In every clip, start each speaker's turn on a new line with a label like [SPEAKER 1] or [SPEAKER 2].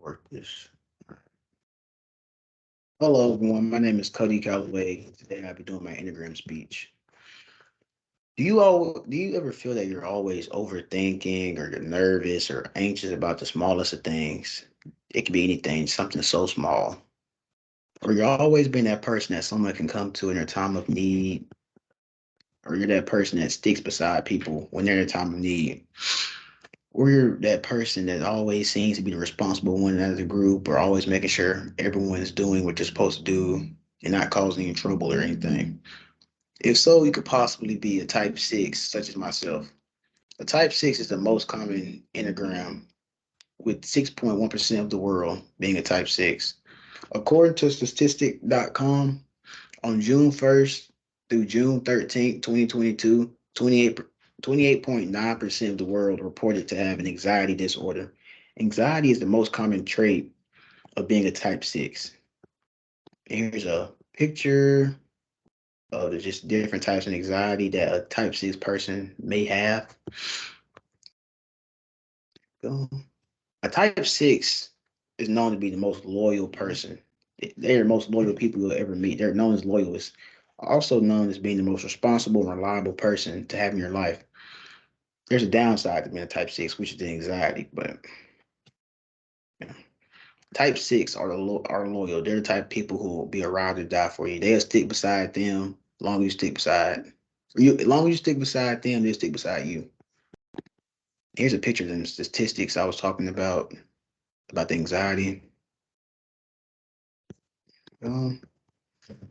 [SPEAKER 1] Work this. Hello, everyone. My name is Cody Calloway. Today I'll be doing my Enneagram speech. Do you ever feel that you're always overthinking or you're nervous or anxious about the smallest of things? It could be anything, something so small. Or you're always being that person that someone can come to in their time of need, or you're that person that sticks beside people when they're in a time of need. Or you're that person that always seems to be the responsible one out of the group, or always making sure everyone's doing what they're supposed to do and not causing any trouble or anything. If so, you could possibly be a type six, such as myself. A type six is the most common enneagram, with 6.1% of the world being a type six. According to statistic.com, on June 1st through June 13th, 2022, 28.9% of the world reported to have an anxiety disorder. Anxiety is the most common trait of being a type six. Here's a picture of the just different types of anxiety that a type six person may have. A type six is known to be the most loyal person. They're the most loyal people you'll ever meet. They're known as loyalists, also known as being the most responsible and reliable person to have in your life. There's a downside to being a type six, which is the anxiety, but you know, type six are loyal. They're the type of people who will be a ride or die for you. They'll stick beside them as long as you stick beside you. As long as you stick beside them, they'll stick beside you. Here's a picture of the statistics I was talking about the anxiety. Um,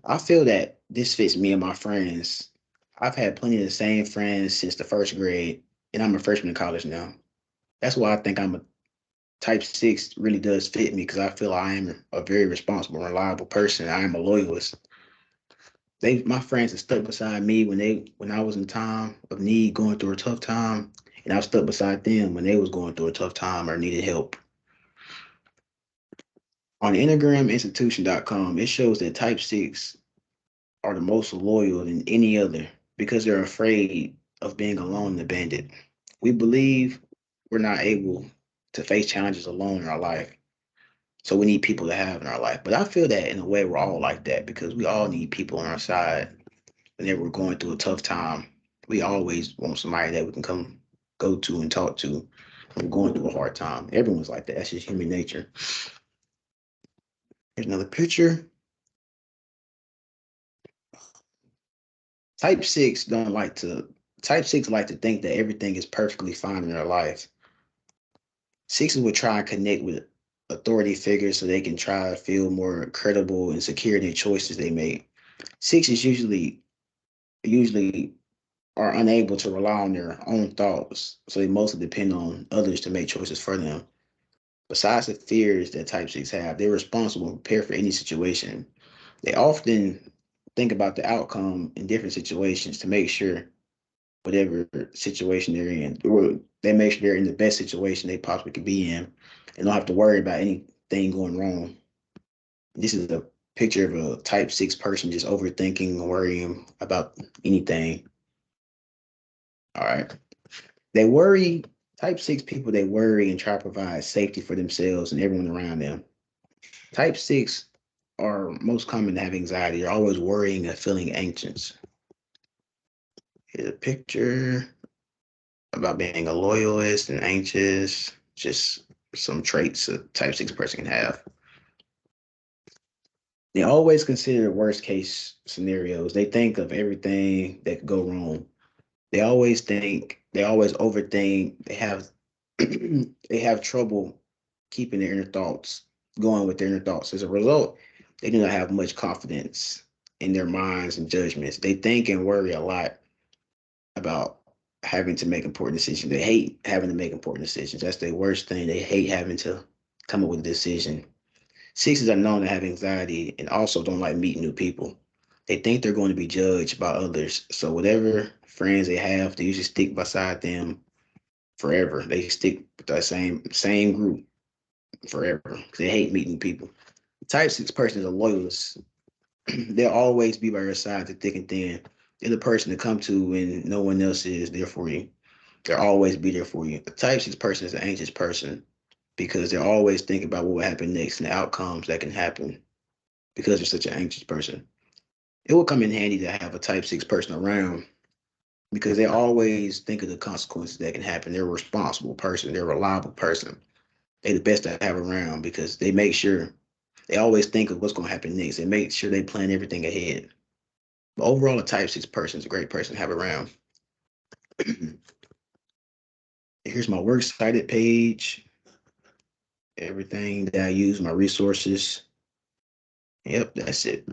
[SPEAKER 1] I feel that this fits me and my friends. I've had plenty of the same friends since the first grade, and I'm a freshman in college now. That's why I think I'm a type six really does fit me because I feel I am a very responsible, reliable person. I am a loyalist. My friends have stuck beside me when I was in time of need, going through a tough time, and I was stuck beside them when they was going through a tough time or needed help. On EnneagramInstitution.com, it shows that type six are the most loyal than any other because they're afraid of being alone and abandoned. We believe we're not able to face challenges alone in our life. So we need people to have in our life. But I feel that in a way we're all like that because we all need people on our side whenever we're going through a tough time. We always want somebody that we can come go to and talk to when we're going through a hard time. Everyone's like that. That's just human nature. Here's another picture. Type six don't like to Type six like to think that everything is perfectly fine in their life. Sixes would try and connect with authority figures so they can try to feel more credible and secure in their choices they make. Sixes usually are unable to rely on their own thoughts, so they mostly depend on others to make choices for them. Besides the fears that type six have, they're responsible and prepared for any situation. They often think about the outcome in different situations to make sure whatever situation they're in, or they make sure they're in the best situation they possibly could be in and don't have to worry about anything going wrong. This is a picture of a type six person just overthinking and worrying about anything. All right. They worry, type six people, they worry and try to provide safety for themselves and everyone around them. Type six are most common to have anxiety. They're always worrying and feeling anxious. Here's a picture about being a loyalist and anxious, just some traits a type six person can have. They always consider worst case scenarios. They think of everything that could go wrong. They always overthink. They have trouble keeping their inner thoughts going with their inner thoughts. As a result, they do not have much confidence in their minds and judgments. They think and worry a lot about having to make important decisions. They hate having to make important decisions. That's their worst thing. They hate having to come up with a decision. Sixes are known to have anxiety and also don't like meeting new people. They think they're going to be judged by others. So whatever friends they have, they usually stick beside them forever. They stick with that same group forever because they hate meeting people. The type six person is a loyalist. They'll always be by your side through thick and thin. They're the person to come to when no one else is there for you. They'll always be there for you. The type six person is an anxious person. because they're always thinking about what will happen next and the outcomes that can happen because they're such an anxious person. It will come in handy to have a type 6 person around because they always think of the consequences that can happen. They're a responsible person, they're a reliable person. They're the best to have around because they make sure they always think of what's going to happen next. They make sure they plan everything ahead. But overall, a type 6 person is a great person to have around. Here's my works cited page, everything that I use, my resources. Yep, that's it.